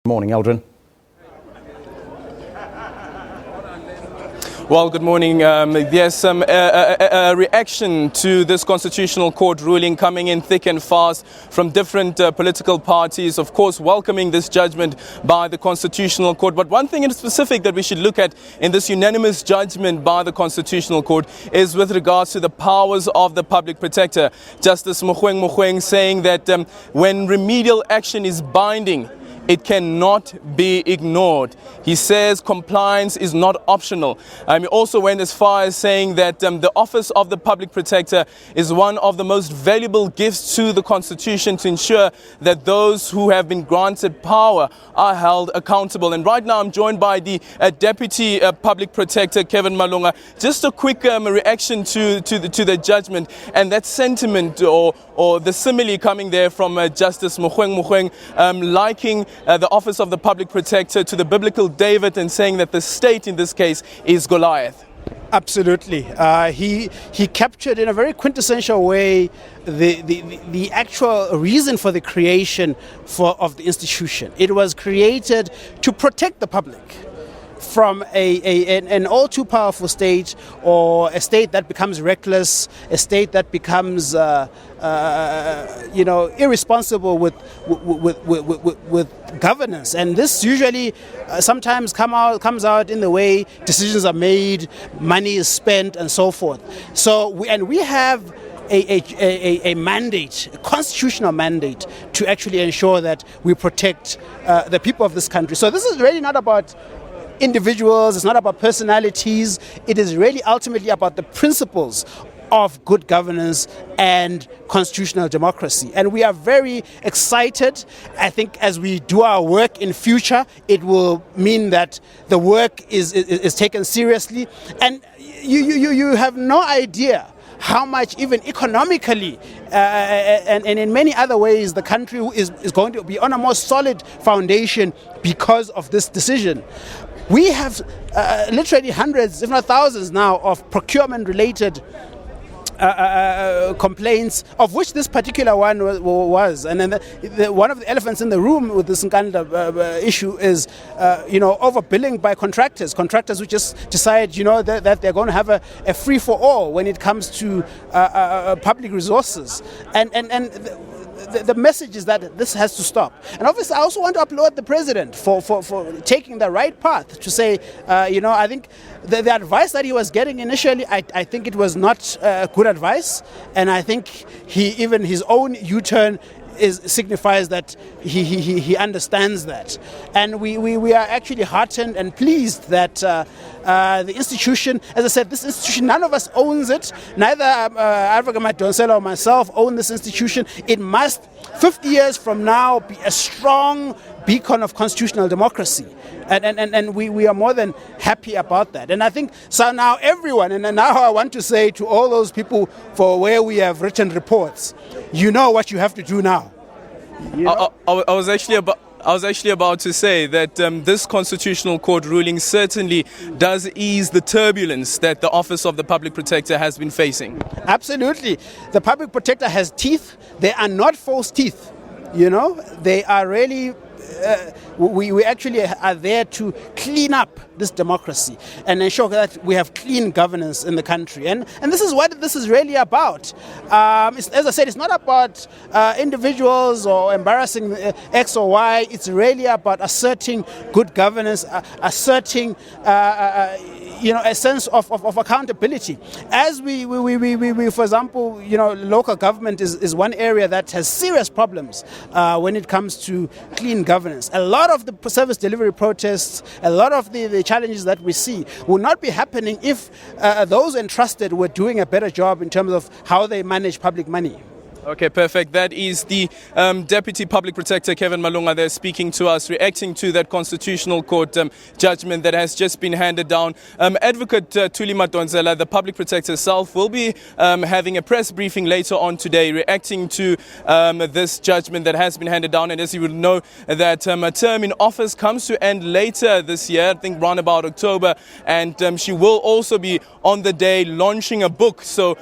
Morning, Aldrin. Well, good morning. There's some reaction to this Constitutional Court ruling coming in thick and fast from different political parties, of course, welcoming this judgment by the Constitutional Court. But one thing in specific that we should look at in this unanimous judgment by the Constitutional Court is with regards to the powers of the Public Protector. Justice Mogoeng saying that when remedial action is binding, it cannot be ignored. He says compliance is not optional. He also went as far as saying that the office of the Public Protector is one of the most valuable gifts to the Constitution to ensure that those who have been granted power are held accountable. And right now I'm joined by the Deputy Public Protector Kevin Malunga. Just a quick reaction to the judgment and that sentiment or the simile coming there from Justice Mogoeng liking the office of the Public Protector to the biblical David and saying that the state in this case is Goliath. Absolutely. He captured in a very quintessential way the actual reason for the creation of the institution. It was created to protect the public from an all too powerful state, or a state that becomes reckless, a state that becomes irresponsible with governance. And this usually sometimes comes out in the way decisions are made, money is spent, and so forth. So we have a mandate, a constitutional mandate, to actually ensure that we protect the people of this country. So this is really not about individuals, it's not about personalities, it is really ultimately about the principles of good governance and constitutional democracy. And we are very excited. I think as we do our work in future, it will mean that the work is taken seriously. And you have no idea how much, even economically and in many other ways, the country is going to be on a more solid foundation because of this decision. We have literally hundreds, if not thousands now, of procurement-related complaints, of which this particular one was. And then one of the elephants in the room with this Nkandla issue is, overbilling by contractors who just decide, that they're going to have a free-for-all when it comes to public resources. And the message is that this has to stop. And obviously I also want to applaud the president for taking the right path to say, I think the advice that he was getting initially, I think it was not good advice. And I think even his own U-turn signifies that he understands that. And we are actually heartened and pleased that the institution, as I said, this institution, none of us owns it. Neither Alvin Madonsela or myself own this institution. It must, 50 years from now, be a strong beacon of constitutional democracy. And we are more than happy about that. And I think so now everyone, and now I want to say to all those people for where we have written reports, you know what you have to do now. I was actually about to say that this Constitutional Court ruling certainly does ease the turbulence that the Office of the Public Protector has been facing. Absolutely. The Public Protector has teeth. They are not false teeth. They are really... we actually are there to clean up this democracy and ensure that we have clean governance in the country. And this is what this is really about. As I said, it's not about individuals or embarrassing X or Y. It's really about asserting good governance, asserting a sense of accountability. As we for example, local government is one area that has serious problems when it comes to clean governance. A lot of the service delivery protests, a lot of the challenges that we see will not be happening if those entrusted were doing a better job in terms of how they manage public money. Okay, perfect. That is the Deputy Public Protector Kevin Malunga there speaking to us, reacting to that Constitutional Court judgment that has just been handed down. Advocate Thuli Madonsela, the Public Protector herself, will be having a press briefing later on today, reacting to this judgment that has been handed down. And as you would know, that a term in office comes to end later this year, I think around about October, and she will also be on the day launching a book. So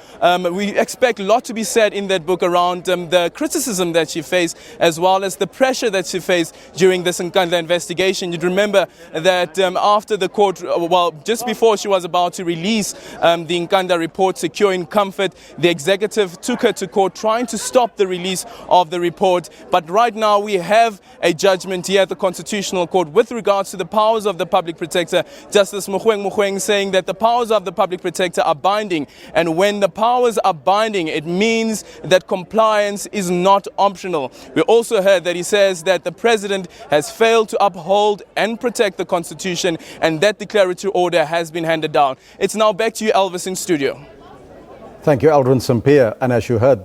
we expect a lot to be said in that book around around the criticism that she faced, as well as the pressure that she faced during this Nkandla investigation. You'd remember that after the court, just before she was about to release the Nkandla report, secure in comfort, the executive took her to court trying to stop the release of the report. But right now we have a judgment here at the Constitutional Court with regards to the powers of the Public Protector. Justice Mogoeng saying that the powers of the Public Protector are binding, and when the powers are binding, it means that compliance is not optional. We also heard that he says that the President has failed to uphold and protect the Constitution, and that declaratory order has been handed down. It's now back to you, Elvis, in studio. Thank you, Aldrin Sampear. And as you heard,